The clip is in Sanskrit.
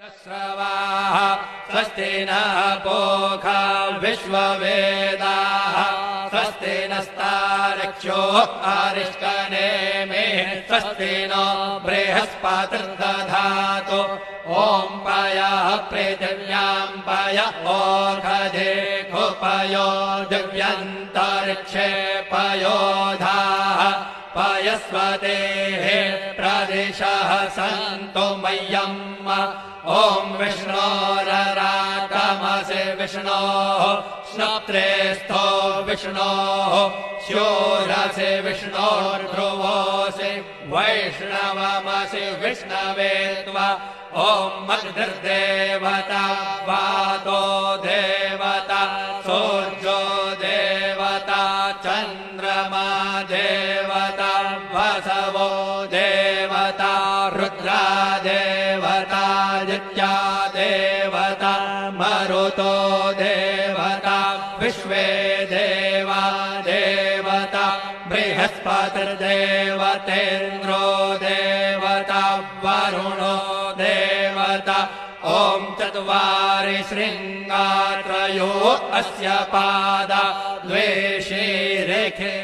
श्रवाः स्वस्ति नः पूषा विश्ववेदाः स्वस्ति नस्तार्क्ष्यो अरिष्टनेमिः स्वस्ति नो बृहस्पतिर्दधातु ॐ पयः पृथिव्यां पय ओषधे कुपयो दिव्यन्तरिक्षे पयोधाः पयस्वतेः प्रदिशः सन्तु मह्यम् ॐ विष्णोरराटमसि विष्णोः श्नोत्रेस्थो विष्णोः शूरसि विष्णोर्ध्रुवोऽसि वैष्णवमसि विष्णवे त्वा ॐ अग्निर्देवता वातो देवता सूर्यो देवता चन्द्रमा देवता वसवो देवता रुद्रा देवता आदित्या देवता मरुतो देवता विश्वे देवा देवता बृहस्पतिर्देवतेन्द्रो देवता वरुणो देवता ॐ चत्वारि शृङ्गा त्रयो अस्य पादा द्वे शीरेखे